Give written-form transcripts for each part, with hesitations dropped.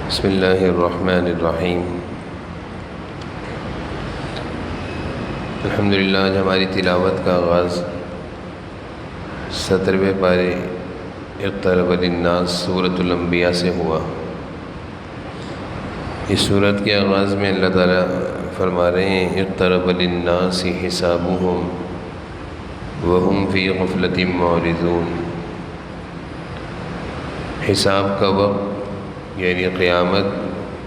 بسم اللہ الرحمن الرحیم۔ الحمدللہ، آج ہماری تلاوت کا آغاز 17ویں پارے اقترب للناس سورۃ الانبیاء سے ہوا۔ اس سورت کے آغاز میں اللہ تعالیٰ فرما رہے ہیں اقترب للناس حسابهم وهم فی غفلۃ معرضون۔ حساب کا وقت یعنی قیامت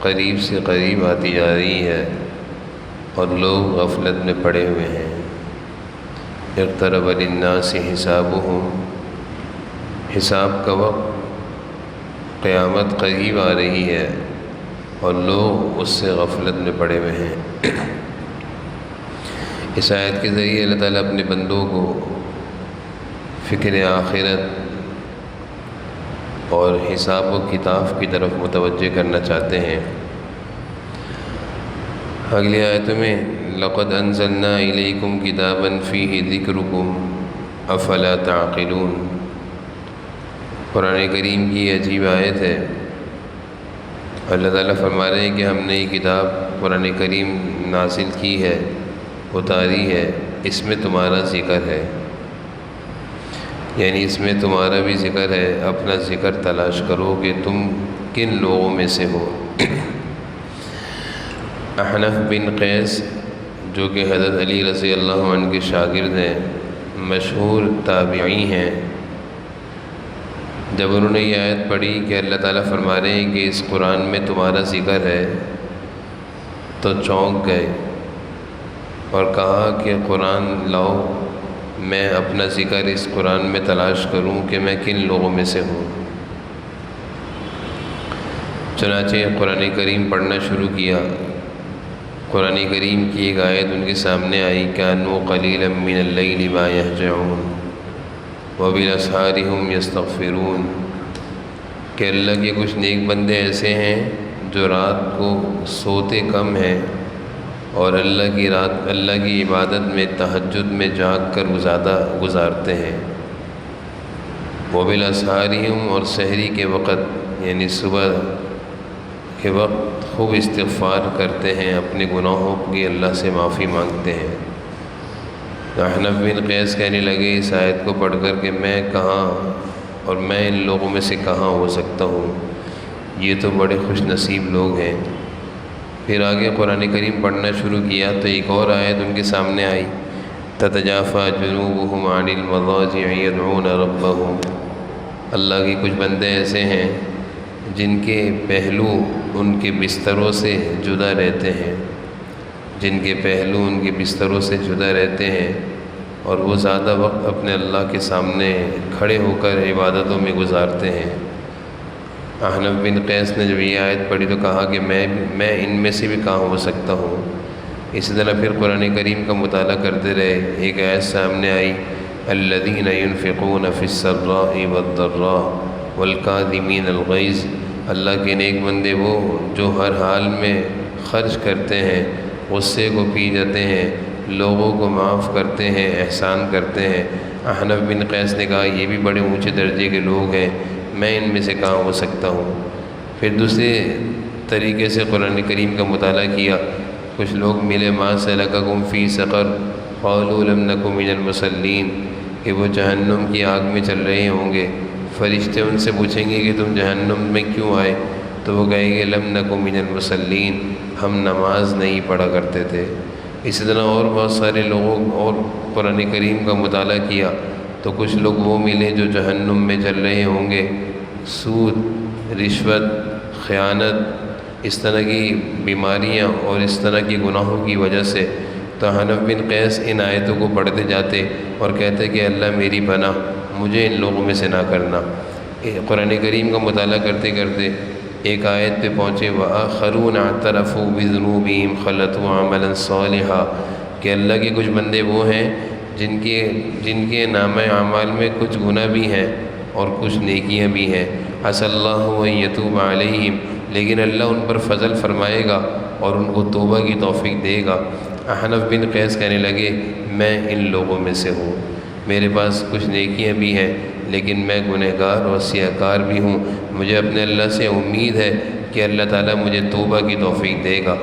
قریب سے قریب آتی جا رہی ہے اور لوگ غفلت میں پڑے ہوئے ہیں۔ اقترب للناس حسابهم، حساب کا وقت، قیامت قریب آ رہی ہے اور لوگ اس سے غفلت میں پڑے ہوئے ہیں۔ اس آیت کے ذریعے اللہ تعالیٰ اپنے بندوں کو فکر آخرت اور حساب و کتاب کی طرف متوجہ کرنا چاہتے ہیں۔ اگلی آیتوں میں لَقَدْ أَنزَلْنَا إِلَيْكُمْ كِتَابًا فِيهِ ذِكْرُكُمْ أَفَلَا تَعْقِلُونَ۔ قرآن کریم کی عجیب آیت ہے۔ اللہ تعالیٰ فرما رہے ہیں کہ ہم نے یہ کتاب قرآن کریم نازل کی ہے، اتاری ہے، اس میں تمہارا ذکر ہے، یعنی اس میں تمہارا بھی ذکر ہے۔ اپنا ذکر تلاش کرو کہ تم کن لوگوں میں سے ہو۔ احنف بن قیس جو کہ حضرت علی رضی اللہ عنہ کے شاگرد ہیں، مشہور تابعی ہیں، جب انہوں نے یہ آیت پڑھی کہ اللہ تعالیٰ فرما رہے ہیں کہ اس قرآن میں تمہارا ذکر ہے، تو چونک گئے اور کہا کہ قرآن لاؤ، میں اپنا ذکر اس قرآن میں تلاش کروں کہ میں کن لوگوں میں سے ہوں۔ چنانچہ قرآن کریم پڑھنا شروع کیا۔ قرآن کریم کی ایک آیت ان کے سامنے آئی، كَانُوا قَلِيلًا مِّنَ اللَّيْلِ مَا يَهْجَعُونَ وَبِالْأَسْحَارِ هُمْ يَسْتَغْفِرُونَ، کہ اللہ کے کچھ نیک بندے ایسے ہیں جو رات کو سوتے کم ہیں اور اللہ کی عبادت میں، تہجد میں جاگ کر زیادہ گزارتے ہیں۔ وبالاسحار ہم، اور سحری کے وقت یعنی صبح کے وقت خوب استغفار کرتے ہیں، اپنے گناہوں کی اللہ سے معافی مانگتے ہیں۔ احنف بن قیس کہنے لگے اس آیت کو پڑھ کر کہ میں کہاں اور میں ان لوگوں میں سے کہاں ہو سکتا ہوں، یہ تو بڑے خوش نصیب لوگ ہیں۔ پھر آگے قرآن کریم پڑھنا شروع کیا تو ایک اور آیت ان کے سامنے آئی، تتجافی جنوبهم عن المضاجع يدعون ربهم۔ اللہ کے کچھ بندے ایسے ہیں جن کے پہلو ان کے بستروں سے جدا رہتے ہیں، جن کے پہلو ان کے بستروں سے جدا رہتے ہیں اور وہ زیادہ وقت اپنے اللہ کے سامنے کھڑے ہو کر عبادتوں میں گزارتے ہیں۔ احنف بن قیس نے جب یہ آیت پڑھی تو کہا کہ میں ان میں سے بھی کہاں ہو سکتا ہوں۔ اسی طرح پھر قرآن کریم کا مطالعہ کرتے رہے، ایک آیت سامنے آئی، الذین ينفقون فی السراء والضراء والکاظمین الغیظ، اللہ کے نیک بندے وہ جو ہر حال میں خرچ کرتے ہیں، غصے کو پی جاتے ہیں، لوگوں کو معاف کرتے ہیں، احسان کرتے ہیں۔ احنف بن قیس نے کہا یہ بھی بڑے اونچے درجے کے لوگ ہیں، میں ان میں سے کہاں ہو سکتا ہوں۔ پھر دوسرے طریقے سے قرآن کریم کا مطالعہ کیا، کچھ لوگ ملے، ما سلککم فی سقر قالوا لم نک من المصلین، کہ وہ جہنم کی آگ میں چل رہے ہوں گے، فرشتے ان سے پوچھیں گے کہ تم جہنم میں کیوں آئے، تو وہ کہیں گے لم نک من المصلین، ہم نماز نہیں پڑھا کرتے تھے۔ اسی طرح اور بہت سارے لوگوں اور قرآن کریم کا مطالعہ کیا تو کچھ لوگ وہ ملے جو جہنم میں چل رہے ہوں گے، سود، رشوت، خیانت، اس طرح کی بیماریاں اور اس طرح کی گناہوں کی وجہ سے۔ تو احنف بن قیس ان آیتوں کو پڑھتے جاتے اور کہتے کہ اللہ میری پناہ، مجھے ان لوگوں میں سے نہ کرنا۔ قرآن کریم کا مطالعہ کرتے کرتے ایک آیت پہ پہنچے، وآخرون اعترفوا بذنوبہم خلطوا عملا صالحا، کہ اللہ کے کچھ بندے وہ ہیں جن کے نامہ اعمال میں کچھ گناہ بھی ہیں اور کچھ نیکیاں بھی ہیں۔ عسى اللہ ان یتوب علیہم، لیکن اللہ ان پر فضل فرمائے گا اور ان کو توبہ کی توفیق دے گا۔ احنف بن قیس کہنے لگے میں ان لوگوں میں سے ہوں، میرے پاس کچھ نیکیاں بھی ہیں لیکن میں گنہگار اور سیاہ کار بھی ہوں، مجھے اپنے اللہ سے امید ہے کہ اللہ تعالیٰ مجھے توبہ کی توفیق دے گا۔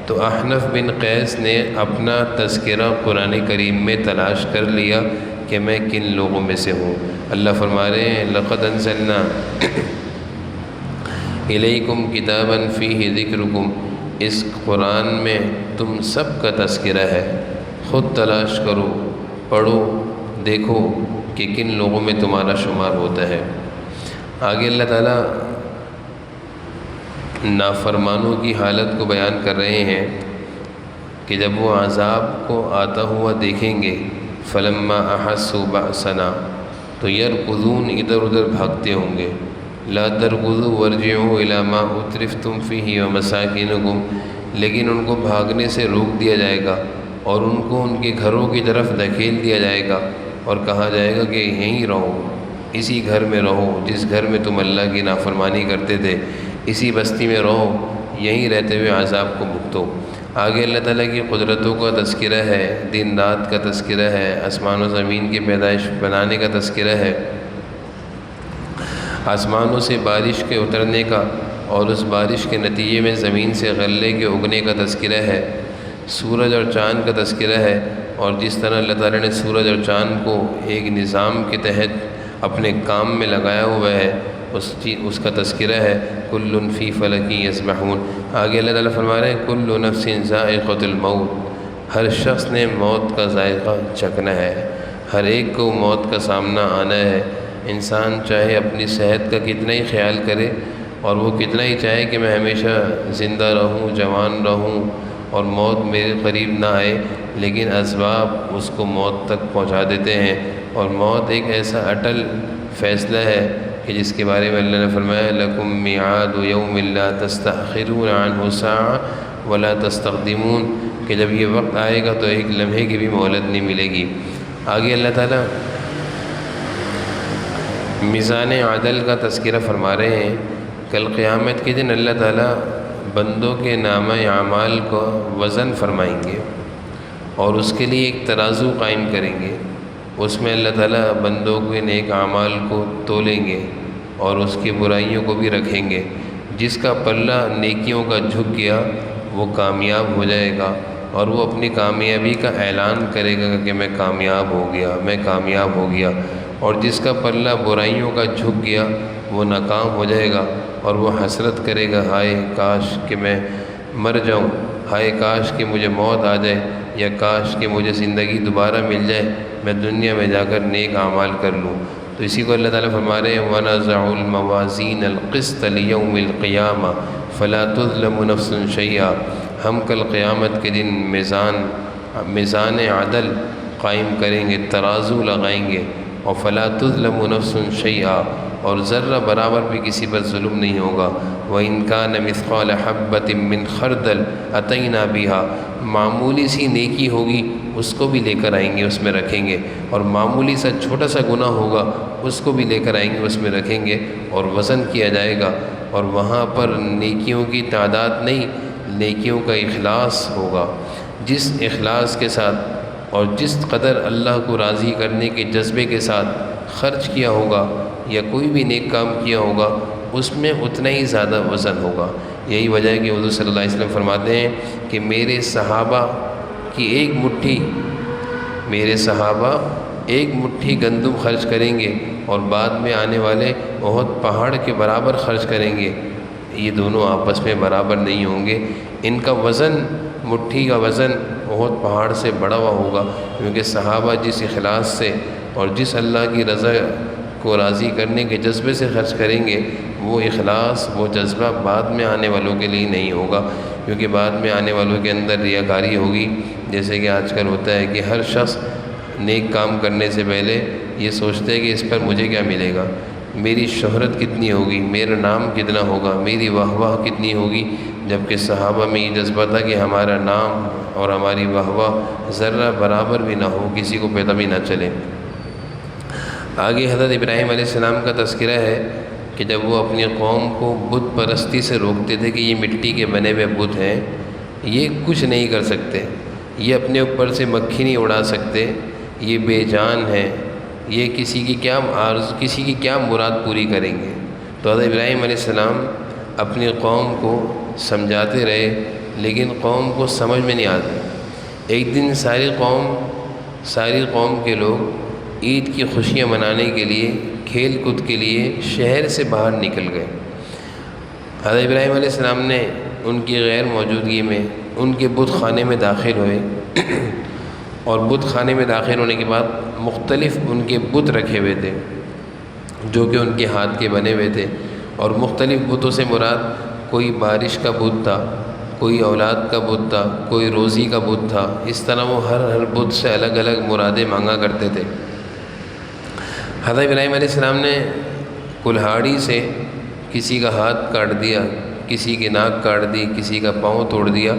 تو احنف بن قیس نے اپنا تذکرہ قرآن کریم میں تلاش کر لیا کہ میں کن لوگوں میں سے ہوں۔ اللہ فرما رہے ہیں لقد انزلنا الیکم کتابا فیہ ذکرکم، اس قرآن میں تم سب کا تذکرہ ہے، خود تلاش کرو، پڑھو، دیکھو کہ کن لوگوں میں تمہارا شمار ہوتا ہے۔ آگے اللہ تعالیٰ نافرمانوں کی حالت کو بیان کر رہے ہیں کہ جب وہ عذاب کو آتا ہوا دیکھیں گے فلما احسوا بأسنا، تو یرکضون، ادھر ادھر بھاگتے ہوں گے، لا ترکضوا وارجعوا الی ما اترفتم فیہ ومساکنکم، لیکن ان کو بھاگنے سے روک دیا جائے گا اور ان کو ان کے گھروں کی طرف دھکیل دیا جائے گا اور کہا جائے گا کہ یہیں رہو، اسی گھر میں رہو جس گھر میں تم اللہ کی نافرمانی کرتے تھے، اسی بستی میں رہو، یہیں رہتے ہوئے عذاب کو بھگتو۔ آگے اللہ تعالیٰ کی قدرتوں کا تذکرہ ہے، دن رات کا تذکرہ ہے، آسمان و زمین کی پیدائش بنانے کا تذکرہ ہے، آسمانوں سے بارش کے اترنے کا اور اس بارش کے نتیجے میں زمین سے غلے کے اگنے کا تذکرہ ہے، سورج اور چاند کا تذکرہ ہے، اور جس طرح اللہ تعالیٰ نے سورج اور چاند کو ایک نظام کے تحت اپنے کام میں لگایا ہوا ہے، اس کا تذکرہ ہے، کل فی فلک یسبحون۔ آگے اللہ تعالیٰ فرما رہے ہیں کل نفس ذائقۃ الموت، ہر شخص نے موت کا ذائقہ چکھنا ہے، ہر ایک کو موت کا سامنا آنا ہے۔ انسان چاہے اپنی صحت کا کتنا ہی خیال کرے اور وہ کتنا ہی چاہے کہ میں ہمیشہ زندہ رہوں، جوان رہوں اور موت میرے قریب نہ آئے، لیکن اسباب اس کو موت تک پہنچا دیتے ہیں، اور موت ایک ایسا اٹل فیصلہ ہے کہ جس کے بارے میں اللہ نے فرمایا لَكُمْ مِيعَادُ يَوْمٍ لَا تَسْتَأْخِرُونَ عَنْهُ سَاعَةً وَلَا تَسْتَقْدِمُونَ، کہ جب یہ وقت آئے گا تو ایک لمحے کی بھی مہلت نہیں ملے گی۔ آگے اللہ تعالیٰ میزان عدل کا تذکرہ فرما رہے ہیں، کل قیامت کے دن اللہ تعالیٰ بندوں کے نامہ اعمال کو وزن فرمائیں گے اور اس کے لیے ایک ترازو قائم کریں گے، اس میں اللہ تعالیٰ بندوں کے نیک اعمال کو تولیں گے اور اس کی برائیوں کو بھی رکھیں گے۔ جس کا پلہ نیکیوں کا جھک گیا وہ کامیاب ہو جائے گا اور وہ اپنی کامیابی کا اعلان کرے گا کہ میں کامیاب ہو گیا، میں کامیاب ہو گیا، اور جس کا پلہ برائیوں کا جھک گیا وہ ناکام ہو جائے گا اور وہ حسرت کرے گا، ہائے کاش کہ میں مر جاؤں، ہائے کاش کہ مجھے موت آ جائے، یا کاش کہ مجھے زندگی دوبارہ مل جائے، میں دنیا میں جا کر نیک اعمال کر لوں۔ تو اسی کو اللہ تعالیٰ فرما رہے ہیں وَنَزَعُ الْمَوَازِينَ الْقِسْطَ لِيَوْمِ الْقِيَامَةِ فَلَا تُظْلَمُ نَفْسٌ شَيْئًا، ہم کل قیامت کے دن میزان عدل قائم کریں گے، ترازو لگائیں گے، اور فَلَا تُظْلَمُ نَفْسٌ شَيْئًا، اور ذرہ برابر بھی کسی پر ظلم نہیں ہوگا۔ وَإِنْ كَانَ مِثْقَالَ حَبَّةٍ مِّنْ خَرْدَلٍ أَتَيْنَا بِهَا، معمولی سی نیکی ہوگی اس کو بھی لے کر آئیں گے، اس میں رکھیں گے، اور معمولی سا چھوٹا سا گناہ ہوگا اس کو بھی لے کر آئیں گے، اس میں رکھیں گے اور وزن کیا جائے گا، اور وہاں پر نیکیوں کی تعداد نہیں، نیکیوں کا اخلاص ہوگا۔ جس اخلاص کے ساتھ اور جس قدر اللہ کو راضی کرنے کے جذبے کے ساتھ خرچ کیا ہوگا یا کوئی بھی نیک کام کیا ہوگا اس میں اتنا ہی زیادہ وزن ہوگا۔ یہی وجہ ہے کہ حضور صلی اللہ علیہ وسلم فرماتے ہیں کہ میرے صحابہ ایک مٹھی گندم خرچ کریں گے اور بعد میں آنے والے بہت پہاڑ کے برابر خرچ کریں گے، یہ دونوں آپس میں برابر نہیں ہوں گے۔ ان کا وزن، مٹھی کا وزن بہت پہاڑ سے بڑا ہوا ہوگا، کیونکہ صحابہ جس اخلاص سے اور جس اللہ کی رضا کو راضی کرنے کے جذبے سے خرچ کریں گے، وہ اخلاص، وہ جذبہ بعد میں آنے والوں کے لیے نہیں ہوگا، کیونکہ بعد میں آنے والوں کے اندر ریاکاری ہوگی۔ جیسے کہ آج کل ہوتا ہے کہ ہر شخص نیک کام کرنے سے پہلے یہ سوچتا ہے کہ اس پر مجھے کیا ملے گا، میری شہرت کتنی ہوگی، میرا نام کتنا ہوگا، میری واہ واہ کتنی ہوگی، جبکہ صحابہ میں یہ جذبہ تھا کہ ہمارا نام اور ہماری واہ واہ ذرہ برابر بھی نہ ہو، کسی کو پتہ بھی نہ چلے۔ آگے حضرت ابراہیم علیہ السلام کا تذکرہ ہے کہ جب وہ اپنی قوم کو بت پرستی سے روکتے تھے کہ یہ مٹی کے بنے ہوئے بت ہیں، یہ کچھ نہیں کر سکتے، یہ اپنے اوپر سے مکھی نہیں اڑا سکتے، یہ بے جان ہیں، یہ کسی کی کیا مراد پوری کریں گے۔ تو حضرت ابراہیم علیہ السلام اپنی قوم کو سمجھاتے رہے، لیکن قوم کو سمجھ میں نہیں آتا۔ ایک دن ساری قوم کے لوگ عید کی خوشیاں منانے کے لیے، کھیل کود کے لیے شہر سے باہر نکل گئے۔ حضرت ابراہیم علیہ السلام نے ان کی غیر موجودگی میں ان کے بت خانے میں داخل ہوئے، اور بت خانے میں داخل ہونے کے بعد مختلف ان کے بت رکھے ہوئے تھے جو کہ ان کے ہاتھ کے بنے ہوئے تھے، اور مختلف بتوں سے مراد کوئی بارش کا بت تھا، کوئی اولاد کا بت تھا، کوئی روزی کا بت تھا۔ اس طرح وہ ہر بت سے الگ الگ مرادیں مانگا کرتے تھے۔ حضرت ابراہیم علیہ السلام نے کلہاڑی سے کسی کا ہاتھ کاٹ دیا، کسی کی ناک کاٹ دی، کسی کا پاؤں توڑ دیا،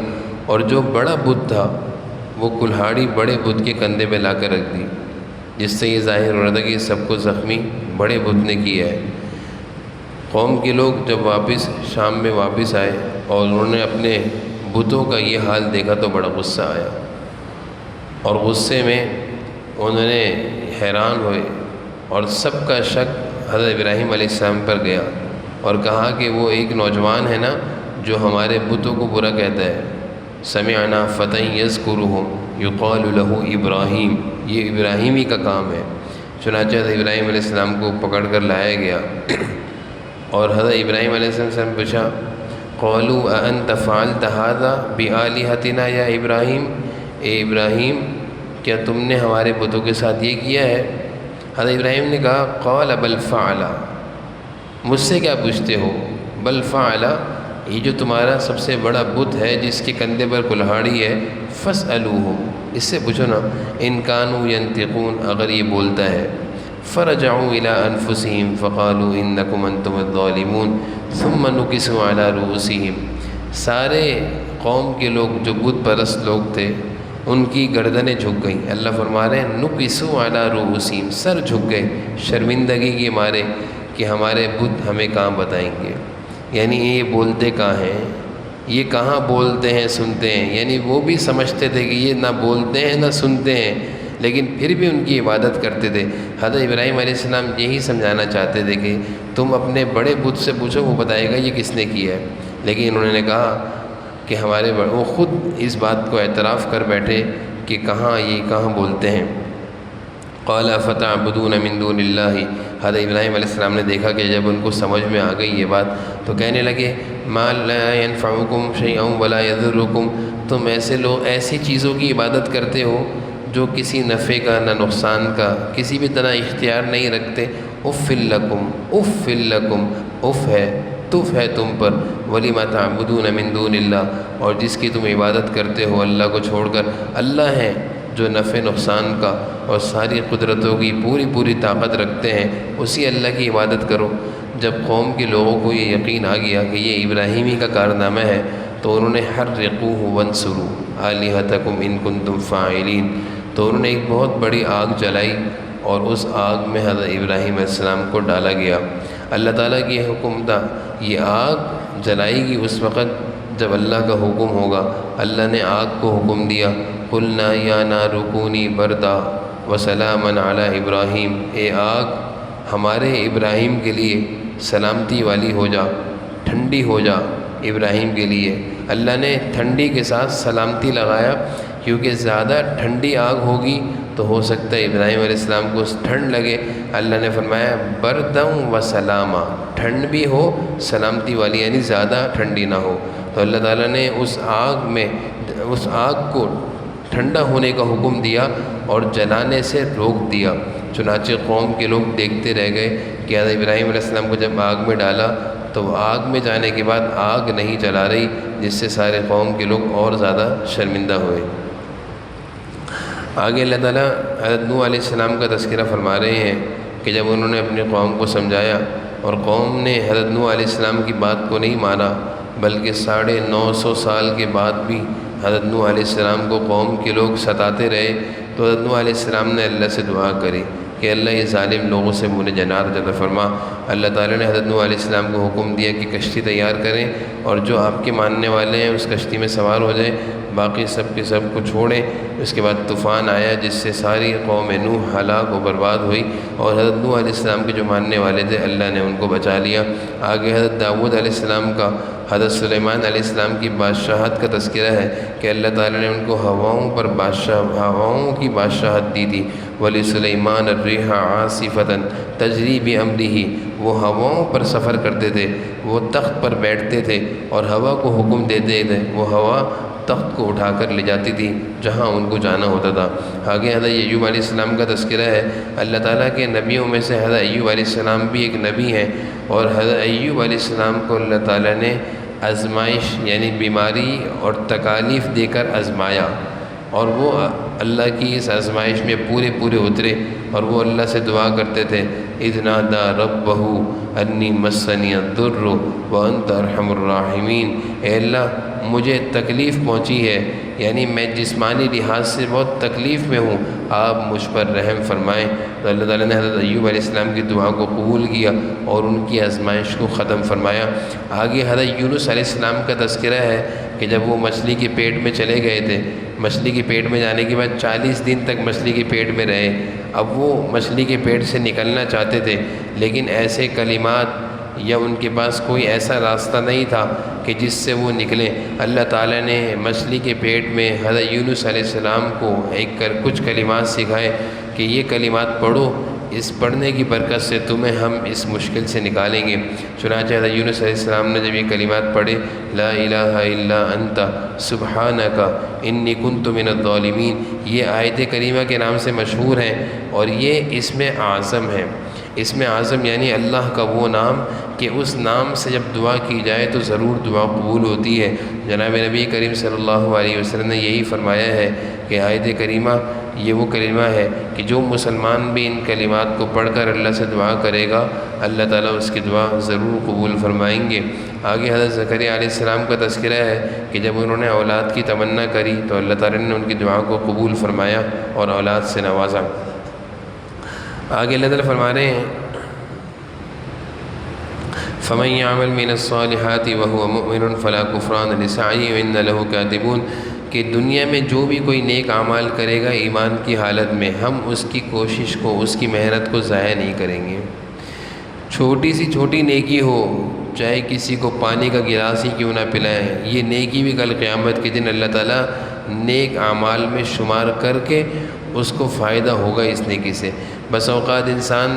اور جو بڑا بت تھا وہ کلہاڑی بڑے بت کے کندھے پہ لا کر رکھ دی، جس سے یہ ظاہر ہو رہا تھا کہ سب کو زخمی بڑے بت نے کیا ہے۔ قوم کے لوگ جب شام میں واپس آئے اور انہوں نے اپنے بتوں کا یہ حال دیکھا تو بڑا غصہ آیا، اور غصے میں انہوں نے حیران ہوئے، اور سب کا شک حضرت ابراہیم علیہ السلام پر گیا، اور کہا کہ وہ ایک نوجوان ہے نا جو ہمارے بتوں کو برا کہتا ہے۔ سمعنا فتى يذكرهم يقال له ابراہیم، یہ ابراہیمی کا کام ہے۔ چنانچہ حضرت ابراہیم علیہ السلام کو پکڑ کر لایا گیا، اور حضرت ابراہیم علیہ السلام سے پوچھا، قالوا أأنت فعلت هذا بآلهتنا یا ابراہیم، اے ابراہیم کیا تم نے ہمارے بتوں کے ساتھ یہ کیا ہے؟ حضرت ابراہیم نے کہا، قال بل فعل، مجھ سے کیا پوچھتے ہو، بل فعل، یہ جو تمہارا سب سے بڑا بت ہے جس کے کندھے پر کلہاڑی ہے، فاسألوه، اس سے پوچھو نا، ان کانوا ینطقون، اگر یہ بولتا ہے۔ فرجعوا الى انفسهم فقالوا انکم انتم الظالمون ثم نکسوا علی رؤوسهم، سارے قوم کے لوگ جو بت پرست لوگ تھے ان کی گردنیں جھک گئیں۔ اللہ فرما رہے ہیں نکسوا علی رؤوسهم، سر جھک گئے شرمندگی کے مارے کہ ہمارے بت ہمیں کہاں بتائیں گے، یعنی یہ بولتے کہاں ہیں، یہ کہاں بولتے ہیں سنتے ہیں، یعنی وہ بھی سمجھتے تھے کہ یہ نہ بولتے ہیں نہ سنتے ہیں، لیکن پھر بھی ان کی عبادت کرتے تھے۔ حضرت ابراہیم علیہ السلام یہی سمجھانا چاہتے تھے کہ تم اپنے بڑے بت سے پوچھو، وہ بتائے گا یہ کس نے کیا ہے، لیکن انہوں نے کہا کہ وہ خود اس بات کو اعتراف کر بیٹھے کہ کہاں بولتے ہیں۔ قال فتعبدون من دون اللہ، حضرت ابراہیم علیہ السلام نے دیکھا کہ جب ان کو سمجھ میں آ گئی یہ بات تو کہنے لگے، ما لا ينفعکم شیئا ولا یضرکم، تم ایسی چیزوں کی عبادت کرتے ہو جو کسی نفع کا نہ نقصان کا کسی بھی طرح اختیار نہیں رکھتے۔ اف لکم، اف لکم، اف ہے، تف ہے تم پر، ولما تعبدون من دون اللہ، اور جس کی تم عبادت کرتے ہو اللہ کو چھوڑ کر، اللہ ہے جو نفع نقصان کا اور ساری قدرتوں کی پوری طاقت رکھتے ہیں، اسی اللہ کی عبادت کرو۔ جب قوم کے لوگوں کو یہ یقین آ گیا کہ یہ ابراہیمی کا کارنامہ ہے تو انہوں نے حرقوہ وانصروا آلہتکم ان کنتم فاعلین، تو انہوں نے ایک بہت بڑی آگ جلائی اور اس آگ میں حضرت ابراہیم علیہ السلام کو ڈالا گیا۔ اللہ تعالیٰ کی حکم تھا یہ آگ جلائی گی اس وقت جب اللہ کا حکم ہوگا۔ اللہ نے آگ کو حکم دیا، قلنا یا نار کونی بردا وسلاما علی ابراہیم، اے آگ ہمارے ابراہیم کے لیے سلامتی والی ہو جا، ٹھنڈی ہو جا ابراہیم کے لیے۔ اللہ نے ٹھنڈی کے ساتھ سلامتی لگایا، کیونکہ زیادہ ٹھنڈی آگ ہوگی تو ہو سکتا ہے ابراہیم علیہ السلام کو ٹھنڈ لگے۔ اللہ نے فرمایا بردم و سلاما، ٹھنڈ بھی ہو سلامتی والی، یعنی زیادہ ٹھنڈی نہ ہو۔ تو اللہ تعالیٰ نے اس آگ کو ٹھنڈا ہونے کا حکم دیا اور جلانے سے روک دیا۔ چنانچہ قوم کے لوگ دیکھتے رہ گئے کہ حضرت ابراہیم علیہ السلام کو جب آگ میں ڈالا تو آگ میں جانے کے بعد آگ نہیں جلا رہی، جس سے سارے قوم کے لوگ اور زیادہ شرمندہ ہوئے۔ آگے اللہ تعالیٰ حضرت نوح علیہ السلام کا تذکرہ فرما رہے ہیں کہ جب انہوں نے اپنی قوم کو سمجھایا اور قوم نے حضرت نوح علیہ السلام کی بات کو نہیں مانا، بلکہ 950 سال کے بعد بھی حضرت نوح علیہ السلام کو قوم کے لوگ ستاتے رہے، تو حضرت نوح علیہ السلام نے اللہ سے دعا کری کہ اللہ یہ ظالم لوگوں سے منہ جنات عطا فرما۔ اللہ تعالیٰ نے حضرت نوح علیہ السلام کو حکم دیا کہ کشتی تیار کریں اور جو آپ کے ماننے والے ہیں اس کشتی میں سوار ہو جائیں، باقی سب کے سب کو چھوڑیں۔ اس کے بعد طوفان آیا جس سے ساری قوم نوح ہلاک و برباد ہوئی، اور حضرت نوح علیہ السلام کے جو ماننے والے تھے اللہ نے ان کو بچا لیا۔ آگے حضرت داؤد علیہ السلام کا، حضرت سلیمان علیہ السلام کی بادشاہت کا تذکرہ ہے کہ اللہ تعالیٰ نے ان کو ہواؤں کی بادشاہت دی تھی۔ وَلِسُلَيْمَانَ الرِّيحَ عَاصِفَةً تَجْرِي بِأَمْرِهِ، وہ ہواؤں پر سفر کرتے تھے، وہ تخت پر بیٹھتے تھے اور ہوا کو حکم دیتے تھے، وہ ہوا تخت کو اٹھا کر لے جاتی تھی جہاں ان کو جانا ہوتا تھا۔ آگے حضرت ایوب علیہ السلام کا تذکرہ ہے۔ اللہ تعالیٰ کے نبیوں میں سے حضرت ایوب علیہ السلام بھی ایک نبی ہیں، اور حضرت ایوب علیہ السلام کو اللہ تعالیٰ نے آزمائش یعنی بیماری اور تکالیف دے کر آزمایا، اور وہ اللہ کی اس آزمائش میں پورے اترے، اور وہ اللہ سے دعا کرتے تھے اذ نادى ربه انی مسنی الضر وانت ارحم الراحمین، اے اللہ مجھے تکلیف پہنچی ہے، یعنی میں جسمانی لحاظ سے بہت تکلیف میں ہوں، آپ مجھ پر رحم فرمائیں۔ تو اللہ تعالیٰ نے حضرت ایوب علیہ السلام کی دعا کو قبول کیا اور ان کی آزمائش کو ختم فرمایا۔ آگے حضرت یونس علیہ السلام کا تذکرہ ہے کہ جب وہ مچھلی کے پیٹ میں چلے گئے تھے، مچھلی کے پیٹ میں جانے کے بعد 40 دن تک مچھلی کے پیٹ میں رہے، اب وہ مچھلی کے پیٹ سے نکلنا چاہتے تھے، لیکن ایسے کلمات یا ان کے پاس کوئی ایسا راستہ نہیں تھا کہ جس سے وہ نکلیں۔ اللہ تعالیٰ نے مچھلی کے پیٹ میں حضرت یونس علیہ السلام کو کچھ کلمات سکھائے کہ یہ کلمات پڑھو، اس پڑھنے کی برکت سے تمہیں ہم اس مشکل سے نکالیں گے۔ چنانچہ حضرت یونس علیہ السلام نے جب یہ کلمات پڑھے، لا الہ الا انت سبحانک انی کنت من الظالمین، یہ آیت کریمہ کے نام سے مشہور ہیں، اور یہ اسم اعظم ہے۔ اسم اعظم یعنی اللہ کا وہ نام کہ اس نام سے جب دعا کی جائے تو ضرور دعا قبول ہوتی ہے۔ جناب نبی کریم صلی اللہ علیہ وسلم نے یہی فرمایا ہے کہ آیت کریمہ یہ وہ کلمہ ہے کہ جو مسلمان بھی ان کلمات کو پڑھ کر اللہ سے دعا کرے گا، اللہ تعالیٰ اس کی دعا ضرور قبول فرمائیں گے۔ آگے حضرت زکریا علیہ السلام کا تذکرہ ہے کہ جب انہوں نے اولاد کی تمنا کری تو اللہ تعالیٰ نے ان کی دعا کو قبول فرمایا اور اولاد سے نوازا۔ آگے اللہ تعالیٰ فرما رہے ہیں فَمَن يَعْمَلْ مِنَ الصَّالِحَاتِ وَهُوَ مُؤْمِنٌ فَلَا كُفْرَانَ لِسَعْيِهِ وَإِنَّ لَهُ كَاتِبُونَ، کہ دنیا میں جو بھی کوئی نیک اعمال کرے گا ایمان کی حالت میں، ہم اس کی کوشش کو، اس کی محنت کو ضائع نہیں کریں گے۔ چھوٹی سی چھوٹی نیکی ہو، چاہے کسی کو پانی کا گلاس ہی کیوں نہ پلائیں، یہ نیکی بھی کل قیامت کے دن اللہ تعالیٰ نیک اعمال میں شمار کر کے اس کو فائدہ ہوگا اس نیکی سے۔ بس اوقات انسان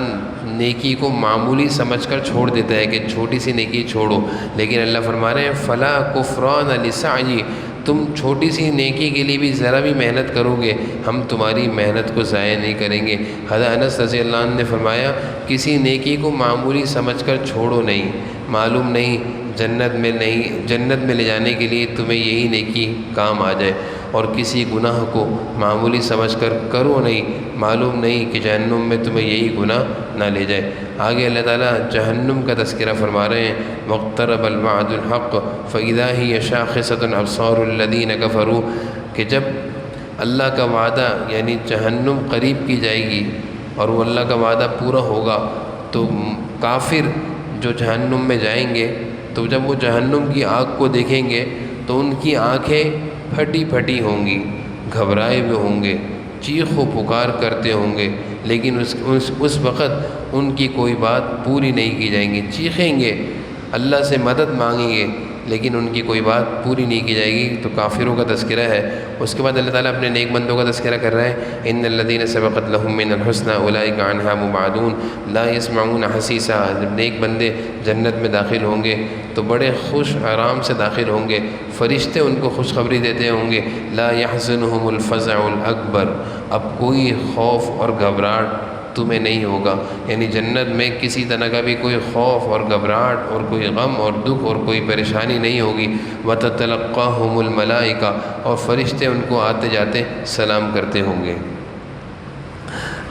نیکی کو معمولی سمجھ کر چھوڑ دیتا ہے کہ چھوٹی سی نیکی چھوڑو، لیکن اللہ فرما رہے ہیں فلا کفران لسعی، تم چھوٹی سی نیکی کے لیے بھی ذرا بھی محنت کرو گے، ہم تمہاری محنت کو ضائع نہیں کریں گے۔ حضرت انس رضی اللہ عنہ نے فرمایا کسی نیکی کو معمولی سمجھ کر چھوڑو نہیں، معلوم نہیں جنت میں لے جانے کے لیے تمہیں یہی نیکی کام آ جائے، اور کسی گناہ کو معمولی سمجھ کر کرو نہیں، معلوم نہیں کہ جہنم میں تمہیں یہی گناہ نہ لے جائے۔ آگے اللہ تعالیٰ جہنم کا تذکرہ فرما رہے ہیں وَاقْتَرَبَ الْوَعْدُ الْحَقُّ فَإِذَا هِيَ شَاخِصَةٌ أَبْصَارُ الَّذِينَ كَفَرُوا، کہ جب اللہ کا وعدہ یعنی جہنم قریب کی جائے گی اور وہ اللہ کا وعدہ پورا ہوگا تو کافر جو جہنم میں جائیں گے تو جب وہ جہنم کی آگ کو دیکھیں گے تو ان کی آنکھیں پھٹی پھٹی ہوں گی، گھبرائے ہوئے ہوں گے، چیخ و پکار کرتے ہوں گے، لیکن اس وقت ان کی کوئی بات پوری نہیں کی جائیں گی، چیخیں گے، اللہ سے مدد مانگیں گے، لیکن ان کی کوئی بات پوری نہیں کی جائے گی۔ تو کافروں کا تذکرہ ہے۔ اس کے بعد اللہ تعالیٰ اپنے نیک بندوں کا تذکرہ کر رہے ہیں ان الذین سبقت لهم من الحسنى اولئک عنها مبعدون لا يسمعون حسیسا، جب نیک بندے جنت میں داخل ہوں گے تو بڑے خوش آرام سے داخل ہوں گے، فرشتے ان کو خوشخبری دیتے ہوں گے لا يحزنهم الفزع الاکبر، اب کوئی خوف اور گھبراہٹ تمہیں نہیں ہوگا، یعنی جنت میں کسی طرح کا بھی کوئی خوف اور گھبراہٹ اور کوئی غم اور دکھ اور کوئی پریشانی نہیں ہوگی۔ وَتَتَلَقَّاهُمُ الْمَلَائِكَةُ، اور فرشتے ان کو آتے جاتے سلام کرتے ہوں گے۔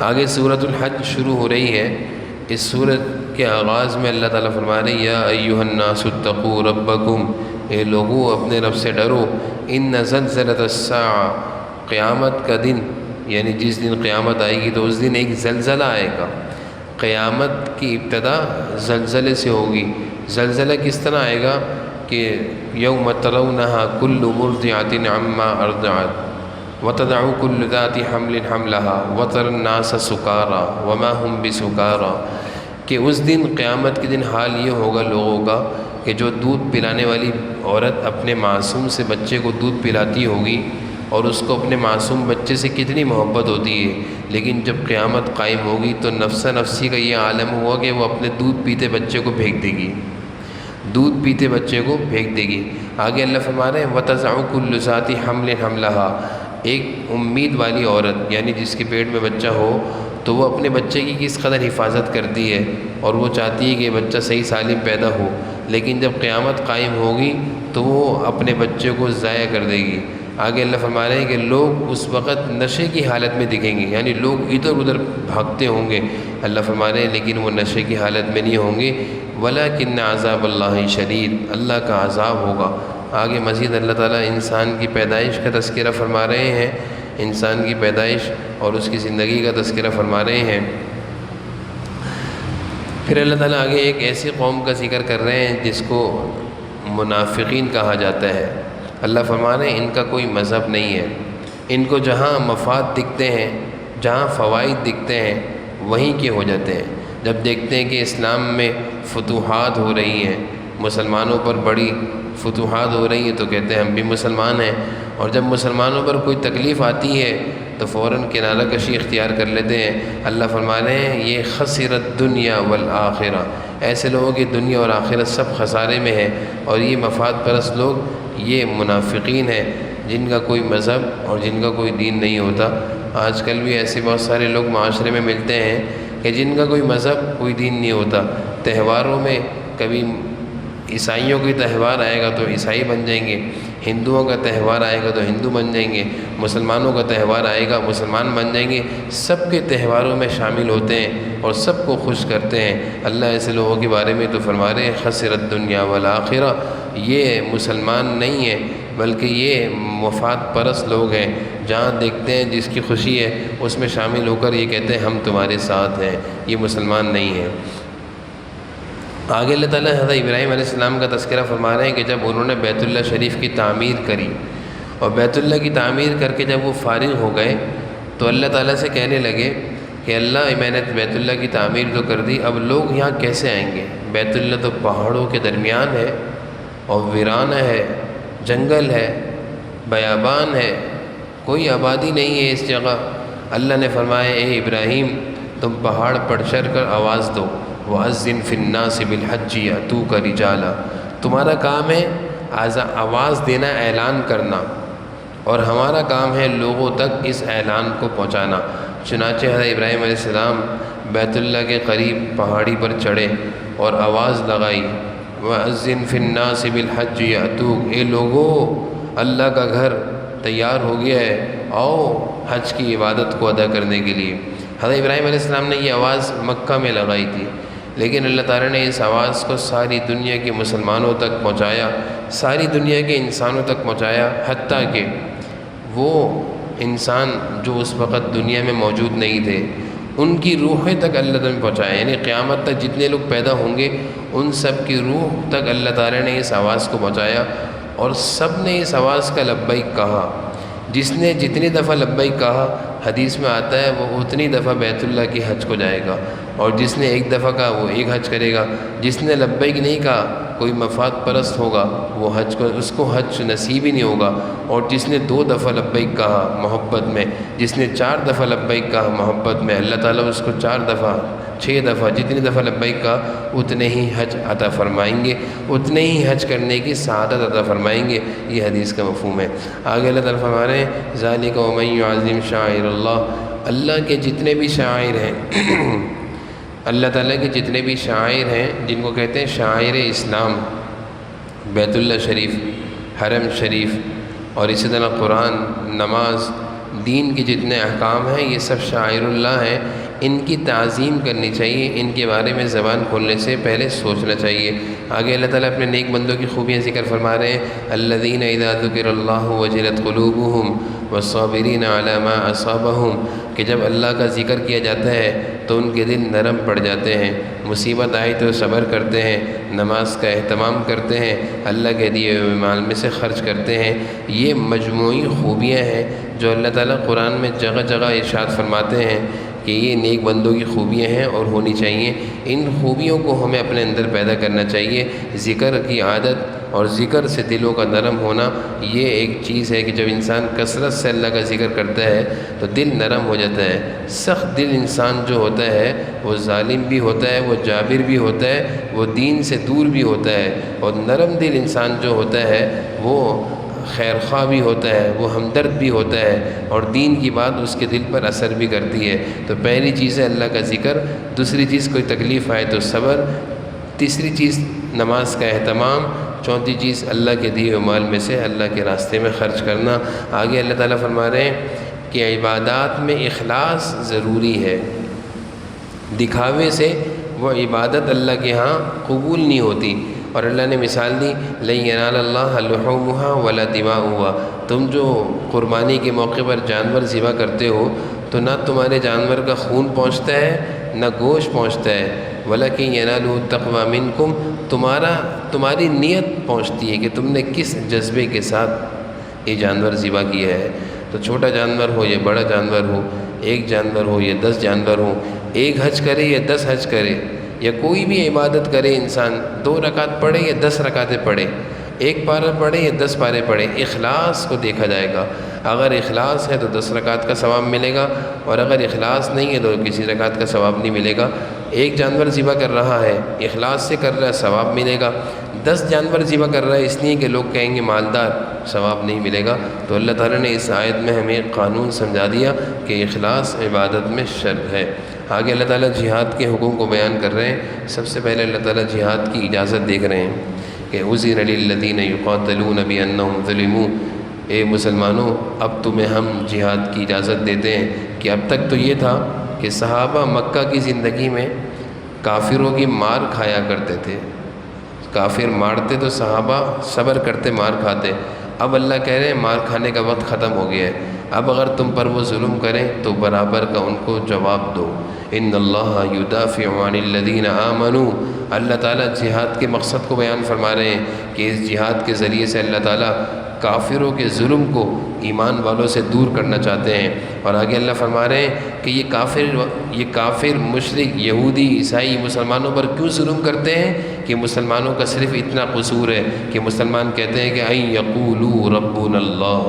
آگے سورۃ الحج شروع ہو رہی ہے۔ اس سورت کے آغاز میں اللہ تعالیٰ فرما رہے ہیں یا ایھا الناس اتقوا ربکم، اے لوگو اپنے رب سے ڈرو، ان زلزلۃ الساعہ، قیامت کا دن یعنی جس دن قیامت آئے گی تو اس دن ایک زلزلہ آئے گا۔ قیامت کی ابتدا زلزلے سے ہوگی۔ زلزلہ کس طرح آئے گا کہ یوم ترونہا کل مرضعۃ عما ارضعت، وَتَضَعُ كُلُّ ذَاتِ حَمْلٍ حَمْلَهَا وَتَرَى النَّاسَ سُكَارَىٰ وَمَا هُمْ بِسُكَارَىٰ کہ اس دن قیامت کے دن حال یہ ہوگا لوگوں کا کہ جو دودھ پلانے والی عورت اپنے معصوم سے بچے کو دودھ پلاتی ہوگی اور اس کو اپنے معصوم بچے سے کتنی محبت ہوتی ہے، لیکن جب قیامت قائم ہوگی تو نفسا نفسی کا یہ عالم ہوا کہ وہ اپنے دودھ پیتے بچے کو پھینک دے گی، دودھ پیتے بچے کو پھینک دے گی۔ آگے اللہ فرما رہے ہیں وَتَضَعُ كُلُّ ذَاتِ حَمْلٍ حَمْلَهَا، ایک امید والی عورت یعنی جس کے پیٹ میں بچہ ہو تو وہ اپنے بچے کی کس قدر حفاظت کرتی ہے اور وہ چاہتی ہے کہ بچہ صحیح سالم پیدا ہو، لیکن جب قیامت قائم ہوگی تو وہ اپنے بچے کو ضائع کر دے گی۔ آگے اللہ فرما رہے ہیں کہ لوگ اس وقت نشے کی حالت میں دکھیں گے، یعنی لوگ ادھر ادھر بھاگتے ہوں گے، اللہ فرما رہے ہیں لیکن وہ نشے کی حالت میں نہیں ہوں گے۔ وَلَكِنَّ عَذَابَ اللَّهِ شَدِيدٌ، اللہ کا عذاب ہوگا۔ آگے مزید اللہ تعالیٰ انسان کی پیدائش کا تذکرہ فرما رہے ہیں، انسان کی پیدائش اور اس کی زندگی کا تذکرہ فرما رہے ہیں۔ پھر اللہ تعالیٰ آگے ایک ایسی قوم کا ذکر کر رہے ہیں جس کو منافقین کہا جاتا ہے۔ اللہ فرما رہے ہیں ان کا کوئی مذہب نہیں ہے، ان کو جہاں مفاد دکھتے ہیں، جہاں فوائد دکھتے ہیں وہیں کے ہو جاتے ہیں۔ جب دیکھتے ہیں کہ اسلام میں فتوحات ہو رہی ہیں، مسلمانوں پر بڑی فتوحات ہو رہی ہیں تو کہتے ہیں ہم بھی مسلمان ہیں، اور جب مسلمانوں پر کوئی تکلیف آتی ہے تو فوراً کنارہ کشی اختیار کر لیتے ہیں۔ اللہ فرما رہے ہیں یہ خسرت دنیا والآخرہ، ایسے لوگوں کی دنیا اور آخرت سب خسارے میں ہے، اور یہ مفاد پرست لوگ یہ منافقین ہیں جن کا کوئی مذہب اور جن کا کوئی دین نہیں ہوتا۔ آج کل بھی ایسے بہت سارے لوگ معاشرے میں ملتے ہیں کہ جن کا کوئی مذہب کوئی دین نہیں ہوتا، تہواروں میں کبھی عیسائیوں کا تہوار آئے گا تو عیسائی بن جائیں گے، ہندوؤں کا تہوار آئے گا تو ہندو بن جائیں گے، مسلمانوں کا تہوار آئے گا مسلمان بن جائیں گے، سب کے تہواروں میں شامل ہوتے ہیں اور سب کو خوش کرتے ہیں۔ اللہ ایسے لوگوں کے بارے میں تو فرما رہے ہیں خسرت دنیا والآخرہ، یہ مسلمان نہیں ہے بلکہ یہ مفاد پرست لوگ ہیں، جہاں دیکھتے ہیں جس کی خوشی ہے اس میں شامل ہو کر یہ کہتے ہیں ہم تمہارے ساتھ ہیں، یہ مسلمان نہیں ہیں۔ آگے اللہ تعالیٰ حضرت ابراہیم علیہ السلام کا تذکرہ فرما رہے ہیں کہ جب انہوں نے بیت اللہ شریف کی تعمیر کری اور بیت اللہ کی تعمیر کر کے جب وہ فارغ ہو گئے تو اللہ تعالیٰ سے کہنے لگے کہ اللہ میں نے بیت اللہ کی تعمیر تو کر دی، اب لوگ یہاں کیسے آئیں گے؟ بیت اللہ تو پہاڑوں کے درمیان ہے اور ویران ہے، جنگل ہے، بیابان ہے، کوئی آبادی نہیں ہے اس جگہ۔ اللہ نے فرمایا اے ابراہیم تم پہاڑ پر چڑھ کر آواز دو، وَأَذِّن فِي النَّاسِ بِالْحَجِّ يَأْتُوكَ رِجَالًا، تمہارا کام ہے آواز دینا، اعلان کرنا، اور ہمارا کام ہے لوگوں تک اس اعلان کو پہنچانا۔ چنانچہ حضرت ابراہیم علیہ السلام بیت اللہ کے قریب پہاڑی پر چڑھے اور آواز لگائی وَأَذِّن فِي النَّاسِ بِالْحَجِّ يَأْتُوكَ، اے لوگو اللہ کا گھر تیار ہو گیا ہے، آؤ حج کی عبادت کو ادا کرنے کے لیے۔ حضرت ابراہیم علیہ السلام نے یہ آواز مکہ میں لگائی تھی، لیکن اللہ تعالیٰ نے اس آواز کو ساری دنیا کے مسلمانوں تک پہنچایا، ساری دنیا کے انسانوں تک پہنچایا، حتیٰ کہ وہ انسان جو اس وقت دنیا میں موجود نہیں تھے ان کی روحیں تک اللہ تعالیٰ نے پہنچایا، یعنی قیامت تک جتنے لوگ پیدا ہوں گے ان سب کی روح تک اللہ تعالیٰ نے اس آواز کو پہنچایا، اور سب نے اس آواز کا لبیک کہا۔ جس نے جتنی دفعہ لبیک کہا حدیث میں آتا ہے وہ اتنی دفعہ بیت اللہ کی حج کو جائے گا، اور جس نے ایک دفعہ کہا وہ ایک حج کرے گا، جس نے لبیک نہیں کہا کوئی مفاد پرست ہوگا وہ حج کو اس کو حج نصیب ہی نہیں ہوگا، اور جس نے 2 دفعہ لبیک کہا محبت میں، جس نے 4 دفعہ لبیک کہا محبت میں، اللہ تعالیٰ اس کو 4 دفعہ 6 دفعہ جتنی دفعہ لبیک کہا اتنے ہی حج عطا فرمائیں گے، اتنے ہی حج کرنے کی سعادت عطا فرمائیں گے۔ یہ حدیث کا مفہوم ہے۔ آگے اللہ تعالیٰ فرما رہے ہیں ذالک ومن یعظم شعائر اللہ، اللہ کے جتنے بھی شعائر ہیں اللہ تعالیٰ کے جتنے بھی شعائر ہیں جن کو کہتے ہیں شعائر اسلام، بیت اللہ شریف، حرم شریف، اور اسی طرح قرآن، نماز، دین کے جتنے احکام ہیں یہ سب شعائر اللہ ہیں، ان کی تعظیم کرنی چاہیے، ان کے بارے میں زبان کھولنے سے پہلے سوچنا چاہیے۔ آگے اللہ تعالیٰ اپنے نیک بندوں کی خوبیاں ذکر فرما رہے ہیں الذین اذا ذکر اللہ وجلت قلوبہم والصابرین علی ما اصابہم، کہ جب اللہ کا ذکر کیا جاتا ہے تو ان کے دل نرم پڑ جاتے ہیں، مصیبت آئی تو صبر کرتے ہیں، نماز کا اہتمام کرتے ہیں، اللہ کے دیے ہوئے مال میں سے خرچ کرتے ہیں۔ یہ مجموعی خوبیاں ہیں جو اللہ تعالیٰ قرآن میں جگہ جگہ ارشاد فرماتے ہیں کہ یہ نیک بندوں کی خوبیاں ہیں اور ہونی چاہیے۔ ان خوبیوں کو ہمیں اپنے اندر پیدا کرنا چاہیے۔ ذکر کی عادت اور ذکر سے دلوں کا نرم ہونا، یہ ایک چیز ہے کہ جب انسان کثرت سے اللہ کا ذکر کرتا ہے تو دل نرم ہو جاتا ہے۔ سخت دل انسان جو ہوتا ہے وہ ظالم بھی ہوتا ہے، وہ جابر بھی ہوتا ہے، وہ دین سے دور بھی ہوتا ہے، اور نرم دل انسان جو ہوتا ہے وہ خیر خواہ بھی ہوتا ہے، وہ ہمدرد بھی ہوتا ہے، اور دین کی بات اس کے دل پر اثر بھی کرتی ہے۔ تو پہلی چیز ہے اللہ کا ذکر، دوسری چیز کوئی تکلیف آئے تو صبر، تیسری چیز نماز کا اہتمام، چوتھی چیز اللہ کے دیے ہوئے مال میں سے اللہ کے راستے میں خرچ کرنا۔ آگے اللہ تعالیٰ فرما رہے ہیں کہ عبادات میں اخلاص ضروری ہے، دکھاوے سے وہ عبادت اللہ کے ہاں قبول نہیں ہوتی۔ اور اللہ نے مثال دی لَن يَنَالَ اللَّهَ لُحُومُهَا وَلَا دِمَاؤُهَا، تم جو قربانی کے موقع پر جانور ذبح کرتے ہو تو نہ تمہارے جانور کا خون پہنچتا ہے نہ گوشت پہنچتا ہے، وَلَكِنْ يَنَالُهُ التَّقْوَىٰ مِنْكُمْ، تمہاری نیت پہنچتی ہے کہ تم نے کس جذبے کے ساتھ یہ جانور ذبح کیا ہے۔ تو چھوٹا جانور ہو یا بڑا جانور ہو، ایک جانور ہو یا 10 جانور ہوں، ایک حج کرے یا 10 حج کرے، یا کوئی بھی عبادت کرے انسان، 2 رکعت پڑھے یا 10 رکعتیں پڑھے، 1 پارہ پڑھے یا 10 پارے پڑھے، اخلاص کو دیکھا جائے گا۔ اگر اخلاص ہے تو 10 رکعت کا ثواب ملے گا، اور اگر اخلاص نہیں ہے تو کسی رکعت کا ثواب نہیں ملے گا۔ ایک جانور ذبح کر رہا ہے، اخلاص سے کر رہا ہے، ثواب ملے گا۔ 10 جانور ذبح کر رہا ہے اس لیے کہ لوگ کہیں گے مالدار، ثواب نہیں ملے گا۔ تو اللہ تعالیٰ نے اس آیت میں ہمیں قانون سمجھا دیا کہ اخلاص عبادت میں شرط ہے۔ آگے اللہ تعالیٰ جہاد کے حکم کو بیان کر رہے ہیں۔ سب سے پہلے اللہ تعالیٰ جہاد کی اجازت دیکھ رہے ہیں کہ اُذِنَ لِلَّذِينَ يُقَاتَلُونَ بِأَنَّهُمْ ظُلِمُوا، اے مسلمانوں اب تمہیں ہم جہاد کی اجازت دیتے ہیں۔ کہ اب تک تو یہ تھا کہ صحابہ مکہ کی زندگی میں کافروں کی مار کھایا کرتے تھے، کافر مارتے تو صحابہ صبر کرتے مار کھاتے۔ اب اللہ کہہ رہے ہیں مار کھانے کا وقت ختم ہو گیا ہے، اب اگر تم پر وہ ظلم کریں تو برابر کا ان کو جواب دو۔ ان اللہ یدافع عن الذین آمنوا، اللہ تعالیٰ جہاد کے مقصد کو بیان فرما رہے ہیں کہ اس جہاد کے ذریعے سے اللہ تعالیٰ کافروں کے ظلم کو ایمان والوں سے دور کرنا چاہتے ہیں۔ اور آگے اللہ فرما رہے ہیں کہ یہ کافر مشرک یہودی عیسائی مسلمانوں پر کیوں ظلم کرتے ہیں؟ کہ مسلمانوں کا صرف اتنا قصور ہے کہ مسلمان کہتے ہیں کہ ان یقولوا ربنا اللہ،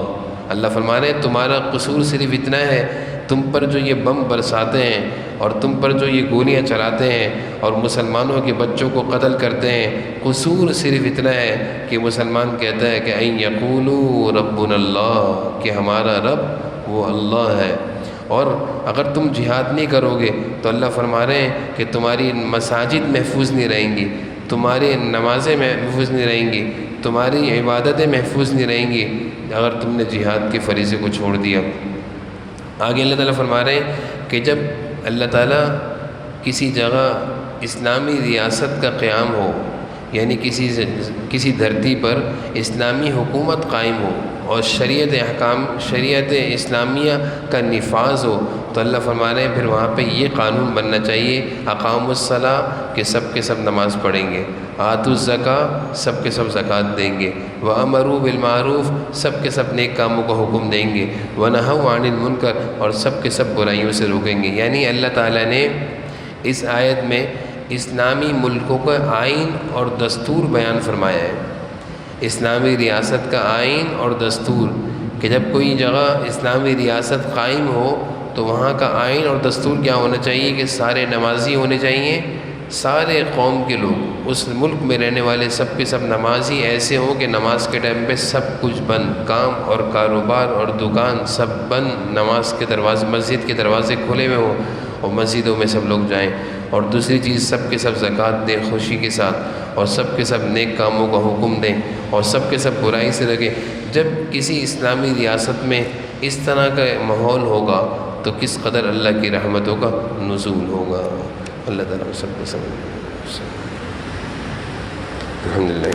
اللہ فرما رہے ہیں تمہارا قصور صرف اتنا ہے، تم پر جو یہ بم برساتے ہیں اور تم پر جو یہ گولیاں چلاتے ہیں اور مسلمانوں کے بچوں کو قتل کرتے ہیں، قصور صرف اتنا ہے کہ مسلمان کہتا ہے کہ ان یقولوا ربنا اللہ، کہ ہمارا رب وہ اللہ ہے۔ اور اگر تم جہاد نہیں کرو گے تو اللہ فرما رہے ہیں کہ تمہاری مساجد محفوظ نہیں رہیں گی، تمہاری نمازیں محفوظ نہیں رہیں گی، تمہاری عبادتیں محفوظ نہیں رہیں گی اگر تم نے جہاد کے فریضے کو چھوڑ دیا۔ آگے اللہ تعالیٰ فرما رہے ہیں کہ جب اللہ تعالیٰ کسی جگہ اسلامی ریاست کا قیام ہو، یعنی کسی دھرتی پر اسلامی حکومت قائم ہو اور شریعت احکام شریعت اسلامیہ کا نفاذ ہو، تو اللہ فرما رہے ہیں پھر وہاں پہ یہ قانون بننا چاہیے اقاموا الصلاۃ، کہ سب کے سب نماز پڑھیں گے، آتوا الزکاۃ، سب کے سب زکوٰۃ دیں گے، وامروا بالمعروف، سب کے سب نیک کاموں کا حکم دیں گے، ونہوا عن المنکر، اور سب کے سب برائیوں سے روکیں گے۔ یعنی اللہ تعالیٰ نے اس آیت میں اسلامی ملکوں کا آئین اور دستور بیان فرمایا ہے، اسلامی ریاست کا آئین اور دستور، کہ جب کوئی جگہ اسلامی ریاست قائم ہو تو وہاں کا آئین اور دستور کیا ہونا چاہیے کہ سارے نمازی ہونے چاہیے، سارے قوم کے لوگ اس ملک میں رہنے والے سب کے سب نمازی ایسے ہوں کہ نماز کے ٹائم پہ سب کچھ بند، کام اور کاروبار اور دکان سب بند، نماز کے دروازے مسجد کے دروازے کھلے ہوئے ہوں اور مسجدوں میں سب لوگ جائیں۔ اور دوسری چیز سب کے سب زکوٰۃ دیں خوشی کے ساتھ، اور سب کے سب نیک کاموں کا حکم دیں، اور سب کے سب برائی سے رکھیں۔ جب کسی اسلامی ریاست میں اس طرح کا ماحول ہوگا تو کس قدر اللہ کی رحمتوں کا نزول ہوگا۔ اللہ تعالیٰ سب کو سمجھ۔ الحمدللہ۔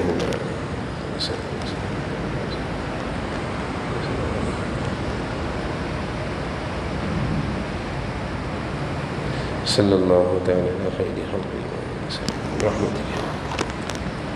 صلی اللہ تعالی علی خیر خلقہ وسلم برحمتک.